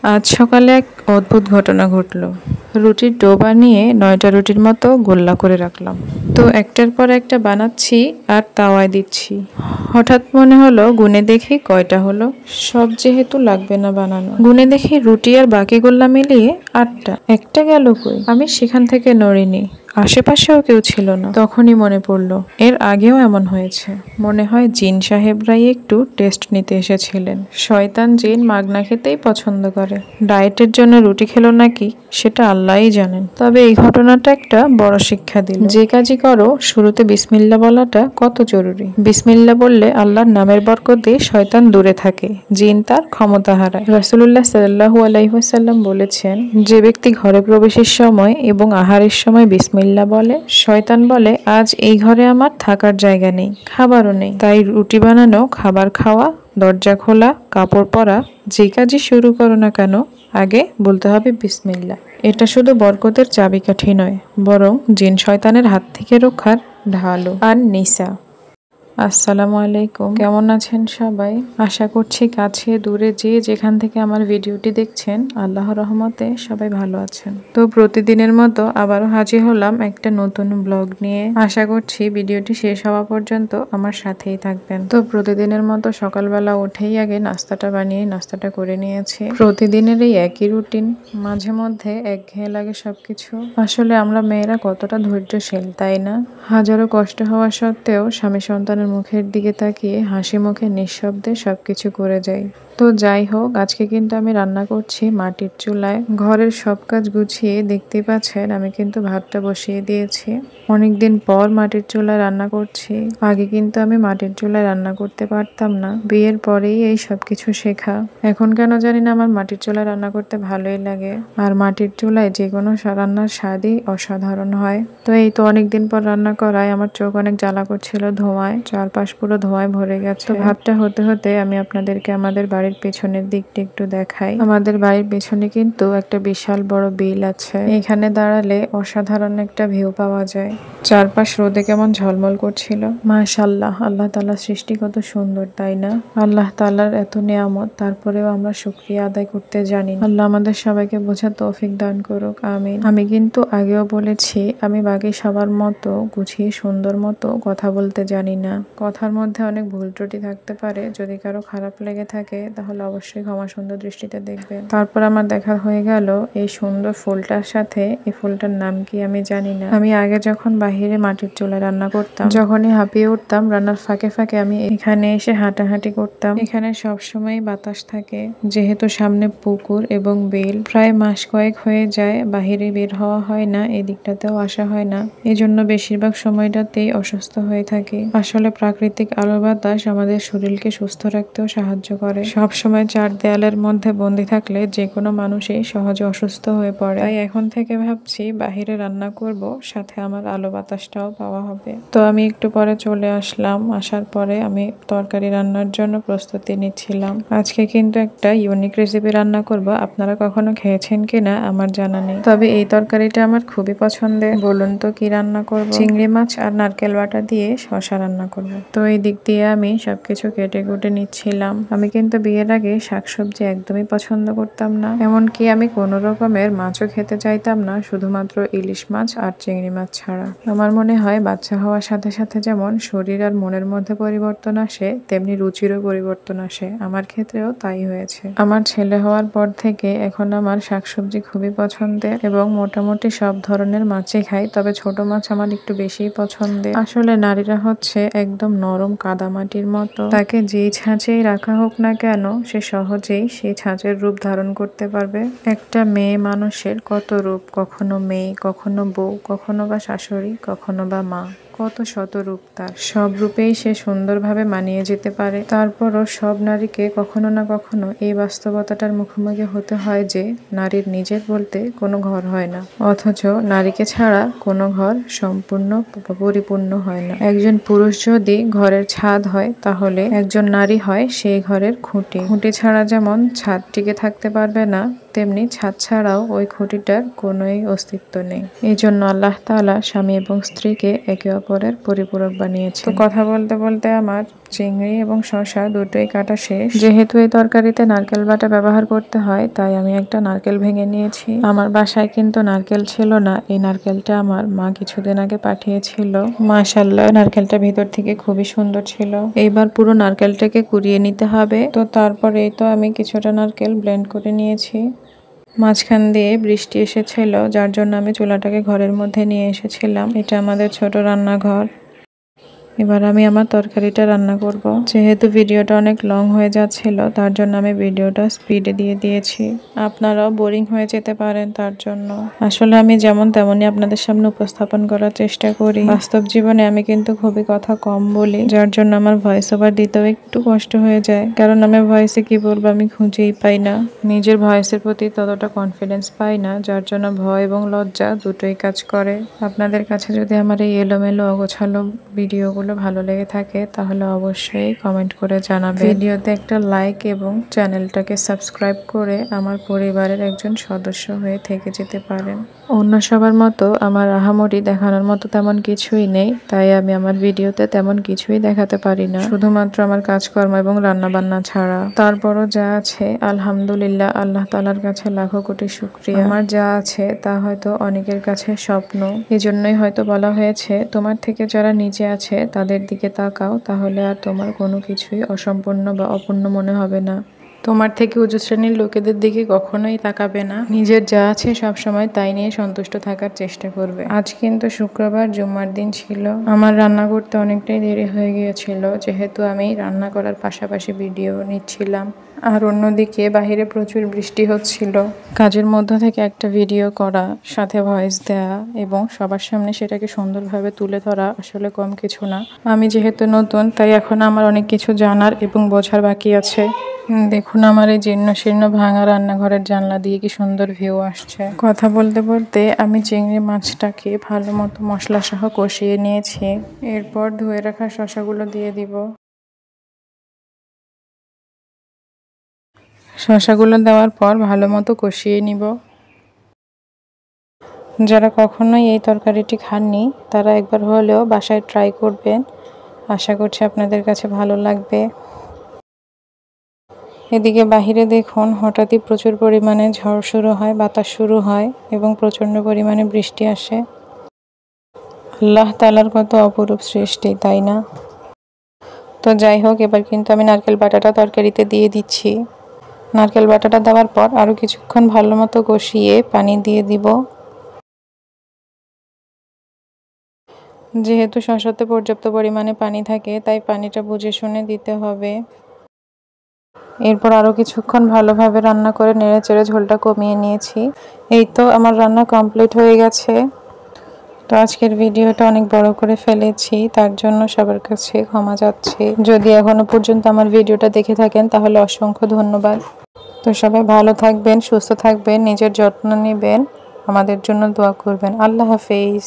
আজ সকালে এক অদ্ভুত ঘটনা ঘটল। রুটির ডো বানিয়ে ৯টা রুটির মতো গোল্লা করে রাখলাম। তো একটার পর একটা বানাচ্ছি আর তাওয়ায় দিচ্ছি। হঠাৎ মনে হলো গুনে দেখি কয়টা হলো। সব যেহেতু লাগবে না বানানো, গুনে দেখি রুটি আর বাকি গোল্লা মিলিয়ে ৮টা। একটা গেল কই? আমি সেখান থেকে নড়িনি। আশেপাশেও কেউ ছিল না। তখনই মনে পড়ল এর আগেও এমন হয়েছে। মনে হয় জিন সাহেবরাই একটু টেস্ট নিতে এসেছিলেন। শয়তান জিন মাগনা খেতেই পছন্দ করে। ডায়েটের জন্য রুটি খেলো নাকি সেটা আল্লাহই জানেন। তবে এই ঘটনাটা একটা বড় শিক্ষা দিল। যে কাজই করো শুরুতে বিসমিল্লাহ বলাটা কত জরুরি। বিসমিল্লাহ বললে আল্লাহর নামের বরকতে শয়তান দূরে থাকে, জিন তার ক্ষমতা হারায়। রাসূলুল্লাহ সাল্লাল্লাহু আলাইহি ওয়াসাল্লাম বলেছেন, যে ব্যক্তি ঘরে প্রবেশের সময় এবং আহারের সময় বিসমিল্লাহ বলে, শয়তান বলে আজ এই ঘরে আমার থাকার জায়গা নেই, খাবারও নেই। তাই রুটি বানানো, খাবার খাওয়া, দরজা খোলা, কাপড় পরা, যে কাজই শুরু করো না কেন আগে বলতে হবে বিসমিল্লাহ। এটা শুধু বরকতের চাবিকাঠি নয়, বরং জিন শয়তানের হাত থেকে রক্ষার ঢালও। আর নিসা, আসসালামু আলাইকুম। কেমন আছেন সবাই? আশা করছি কাছে দূরে যে যেখান থেকে আমার ভিডিওটি দেখছেন আল্লাহর রহমতে সবাই ভালো আছেন। তো প্রতিদিনের মতো আবারও হাজির হলাম একটা নতুন ব্লগ নিয়ে। আশা করছি ভিডিওটি শেষ হওয়া পর্যন্ত আমার সাথেই থাকবেন। তো প্রতিদিনের মতো সকালবেলা উঠেই আগে নাস্তাটা বানিয়ে নাস্তাটা করে নিয়েছি। প্রতিদিনের এই একই রুটিন, মাঝে মধ্যে একঘেয়ে লাগে সবকিছু। আসলে আমরা মেয়েরা কতটা ধৈর্যশীল তাই না? হাজারো কষ্ট হওয়া সত্ত্বেও স্বামী সন্তানের মুখের দিকে তাকিয়ে হাসি মুখে নিঃশব্দে সবকিছু করে যাই। তো যাই হোক, আজকে কিন্তু আমি রান্না করছি মাটির চুলায়। ঘরের সব কাজ গুছিয়ে দেখতেই পাচ্ছেন আমি কিন্তু ভাতটা বসিয়ে দিয়েছি। অনেকদিন পর মাটির চুলায় রান্না করছি। আগে কিন্তু আমি মাটির চুলায় রান্না করতে পারতাম না। বিয়ের পরেই এই সবকিছু শেখা। এখন কেন জানি না আমার মাটির চুলায় রান্না করতে ভালোই লাগে। আর মাটির চুলায় যে কোনো রান্নার স্বাদই অসাধারণ হয়। তো এই তো অনেকদিন পর রান্না করায় আমার চোখ অনেক জ্বালা করছিল ধোঁয়ায়, চারপাশ পুরো ধোঁয়ায় ভরে গেছে। তো ভাতটা হতে হতে আমি আপনাদেরকে আমাদের বাড়ির পেছনের দিকটা একটু দেখাই। আমাদের বাড়ির পেছনে কিন্তু একটা বিশাল বড় বিল আছে। এখানে দাঁড়ালে অসাধারণ একটা ভিউ পাওয়া যায়। চারপাশ রোদে কেমন ঝলমল করছিল। মাশাআল্লাহ, আল্লাহ তাআলার সৃষ্টি কত সুন্দর তাই না? আল্লাহ তাআলার এত নিয়ামত, তারপরেও আমরা শুকরিয়া আদায় করতে জানি না। আল্লাহ আমাদের সবাইকে বোঝার তৌফিক দান করুক, আমিন। আমি কিন্তু আগেও বলেছি আমি বাকি সবার মতো গুছিয়ে সুন্দর মতো কথা বলতে জানি না। কথার মধ্যে অনেক ভুল ত্রুটি থাকতে পারে। যদি কারো খারাপ লেগে থাকে তাহলে অবশ্যই ক্ষমা সুন্দর দৃষ্টিতে দেখবেন। তারপর আমার দেখা হয়ে গেল এই সুন্দর ফুলটার সাথে। এই ফুলটার নাম কি আমি জানি না। আমি আগে যখন বাহিরে মাটির চুলায় রান্না করতাম, যখনই হাঁপিয়ে উঠতাম রান্নার ফাঁকে ফাঁকে আমি এখানে এসে হাঁটাহাঁটি করতাম। এখানে সবসময় বাতাস থাকে, যেহেতু সামনে পুকুর এবং বিল। প্রায় মাস কয়েক হয়ে যায় বাহিরে বের হওয়া হয় না, এদিকটাতেও আসা হয় না। এজন্য বেশিরভাগ সময়টাতেই অসুস্থ হয়ে থাকি। আসলে প্রাকৃতিক আলো বাতাস আমাদের শরীরকে সুস্থ রাখতেও সাহায্য করে। সব সময় চার দেয়ালের মধ্যে বন্দি থাকলে যে কোনো মানুষই সহজে অসুস্থ হয়ে পড়ে। তাই এখন থেকে ভাবছি বাহিরে রান্না করব, সাথে আমার আলো বাতাসটাও পাওয়া হবে। তো আমি একটু পরে চলে আসলাম। আসার পরে আমি তরকারি রান্নার জন্য প্রস্তুতি নিচ্ছিলাম। আজকে কিন্তু একটা ইউনিক রেসিপি রান্না করব। আপনারা কখনো খেয়েছেন কিনা আমার জানা নেই, তবে এই তরকারিটা আমার খুবই পছন্দের। বলুন তো কি রান্না করব? চিংড়ি মাছ আর নারকেল বাটা দিয়ে শসা রান্না করব। তো এই দিক দিয়ে আমি সবকিছু কেটে কুটে নিচ্ছিলাম। আমি কিন্তু বিয়ের আগে শাকসবজি একদমই পছন্দ করতাম না, এমনকি আমি কোনো রকমের মাছও খেতে চাইতাম না, শুধুমাত্র ইলিশ মাছ আর চিংড়ি মাছ ছাড়া। আমার মনে হয় বাচ্চা হওয়ার সাথে সাথে যেমন শরীর আর মনের মধ্যে পরিবর্তন আসে, তেমনি রুচিরও পরিবর্তন আসে। আমার ক্ষেত্রেও তাই হয়েছে। আমার ছেলে হওয়ার পর থেকে এখন আমার শাকসবজি খুবই পছন্দের এবং মোটামুটি সব ধরনের মাছই খাই, তবে ছোট মাছ আমার একটু বেশিই পছন্দের। আসলে নারীরা হচ্ছে একদম নরম কাদামাটির মতো। তাকে যেই ছাঁচেই রাখা হোক না কেন সে সহজেই সেই ছাঁচের রূপ ধারণ করতে পারবে। একটা মেয়ে মানুষের কত রূপ, কখনো মেয়ে, কখনো বউ, কখনো বা শাশুড়ি, কখনো বা মা। কত শত রূপ তার। সব রূপেই সে সুন্দরভাবে মানিয়ে যেতে পারে। তারপরও সব নারীকে কখনো না কখনো এই বাস্তবতাটার মুখোমুখি হতে হয় যে নারীর নিজের বলতে কোনো ঘর হয় না, অথচ নারীকে ছাড়া কোনো ঘর সম্পূর্ণ পরিপূর্ণ হয় না। একজন পুরুষ যদি ঘরের ছাদ হয় তাহলে একজন নারী হয় সেই ঘরের খুঁটি। খুঁটি ছাড়া যেমন ছাদ টিকে থাকতে পারবে না, তেমনি ছাদ ছাড়াও ওই খুঁটিটার কোনোই অস্তিত্ব নেই। এই জন্য আল্লাহ তাআলা স্বামী এবং স্ত্রীকে একে অপরের পরিপূরক বানিয়েছে। তো কথা বলতে বলতে আমার চিংড়ি এবং শসা দুটোই কাটা শেষ। যেহেতু এই তরকারিতে নারকেল বাটা ব্যবহার করতে হয়, তাই আমি একটা নারকেল ভেঙে নিয়েছি। আমার বাসায় কিন্তু নারকেল ছিল না, এই নারকেলটা আমার মা কিছুদিন আগে পাঠিয়েছিল। মাশাআল্লাহ, নারকেলটা ভিতর থেকে খুবই সুন্দর ছিল। এইবার পুরো নারকেলটাকে কুড়িয়ে নিতে হবে। তো তারপরে তো আমি কিছুটা নারকেল ব্লেন্ড করে নিয়েছি। মাঝখান দিয়ে বৃষ্টি এসেছিল, যার জন্য আমি চুলাটাকে ঘরের মধ্যে নিয়ে এসেছিলাম। এটা আমাদের ছোট রান্নাঘর। এবার আমি আমার তরকারিটা রান্না করব। যেহেতু ভিডিওটা অনেক লং হয়ে যাচ্ছিল, তার জন্য আমি ভিডিওটা স্পিডে দিয়ে দিয়েছি। আপনারাও বোরিং হয়ে যেতে পারেন, তার জন্য আসলে আমি যেমন তেমনই আপনাদের সামনে উপস্থাপন করার চেষ্টা করি। বাস্তব জীবনে আমি কিন্তু খুবই কথা কম বলি, যার জন্য আমার ভয়েস ওভার দিতেও একটু কষ্ট হয়ে যায়। কারণ আমি ভয়েসে কি বলবো আমি খুঁজেই পাই না, নিজের ভয়েসের প্রতি ততটা কনফিডেন্স পাই না, যার জন্য ভয় এবং লজ্জা দুটোই কাজ করে। আপনাদের কাছে যদি আমার এই এলোমেলো অগোছালো ভিডিওগুলো ভালো লেগে থাকে, তাহলে অবশ্যই কমেন্ট করে জানাবেন। ভিডিওতে একটা লাইক এবং চ্যানেলটাকে সাবস্ক্রাইব করে আমার পরিবারের একজন সদস্য হয়ে থেকে যেতে পারেন। অন্য সবার মতো আমার আহামরি দেখানোর মতো তেমন কিছুই নেই, তাই আমি আমার ভিডিওতে তেমন কিছুই দেখাতে পারি না, শুধুমাত্র আমার কাজকর্ম এবং রান্নাবান্না ছাড়া। তারপরও যা আছে আলহামদুলিল্লাহ, আল্লাহ তাআলার কাছে লাখো কোটি শুকরিয়া। আমার যা আছে তা হয়তো অনেকের কাছে স্বপ্ন। এজন্যই হয়তো বলা হয়েছে, তোমার থেকে যারা নিচে আছে তাদের দিকে তাকাও, তাহলে আর তোমার কোনো কিছুই অসম্পূর্ণ বা অপূর্ণ মনে হবে না। তোমার থেকে উঁচু শ্রেণীর লোকেদের দিকে কখনোই তাকাবে না, নিজের যা আছে সব সময় তাই নিয়ে সন্তুষ্ট থাকার চেষ্টা করবে। আজ কিন্তু শুক্রবার, জুম্মার দিন ছিল। আমার রান্না করতে অনেকটাই দেরি হয়ে গিয়েছিল, যেহেতু আমি রান্না করার পাশাপাশি ভিডিও নিচ্ছিলাম। আর অন্যদিকে বাহিরে প্রচুর বৃষ্টি হচ্ছিল। কাজের মধ্য থেকে একটা ভিডিও করা, সাথে ভয়েস দেয়া এবং সবার সামনে সেটাকে সুন্দরভাবে তুলে ধরা আসলে কম কিছু না। আমি যেহেতু নতুন, তাই এখন আমার অনেক কিছু জানার এবং বোঝার বাকি আছে। দেখুন আমার এই জীর্ণ শীর্ণ ভাঙা রান্নাঘরের জানলা দিয়ে কি সুন্দর ভিউ আসছে। কথা বলতে বলতে আমি চিংড়ি মাছটাকে ভালো মতো মশলা সহ কষিয়ে নিয়েছি। এরপর ধুয়ে রাখা শসাগুলো দিয়ে দিব। শসাগুলো দেওয়ার পর ভালো মতো কষিয়ে নিব। যারা কখনোই এই তরকারিটি খাননি, তারা একবার হলেও বাসায় ট্রাই করবেন। আশা করছি আপনাদের কাছে ভালো লাগবে। এদিকে বাহিরে দেখুন, হঠাৎই প্রচুর পরিমাণে ঝড় শুরু হয়, বাতাস শুরু হয় এবং প্রচণ্ড পরিমাণে বৃষ্টি আসে। আল্লাহ তাআলার কত অপরূপ সৃষ্টি, তাই না? তো যাই হোক, এবার কিন্তু আমি নারকেল বাটাটা তরকারিতে দিয়ে দিচ্ছি। নারকেল বাটাটা দেওয়ার পর আরও কিছুক্ষণ ভালো মতো কষিয়ে পানি দিয়ে দিব। যেহেতু শসাতে পর্যাপ্ত পরিমাণে পানি থাকে, তাই পানিটা বুঝে শুনে দিতে হবে। এরপর আরও কিছুক্ষণ ভালোভাবে রান্না করে নেড়েচেড়ে ঝোলটা কমিয়ে নিয়েছি। এই তো আমার রান্না কমপ্লিট হয়ে গেছে। তো আজকের ভিডিওটা অনেক বড় করে ফেলেছি, তার জন্য সবার কাছে ক্ষমা চাচ্ছি। যদি এখনো পর্যন্ত আমার ভিডিওটা দেখে থাকেন, তাহলে অসংখ্য ধন্যবাদ। তো সবাই ভালো থাকবেন, সুস্থ থাকবেন, নিজের যত্ন নেবেন, আমাদের জন্য দোয়া করবেন। আল্লাহ হাফেজ।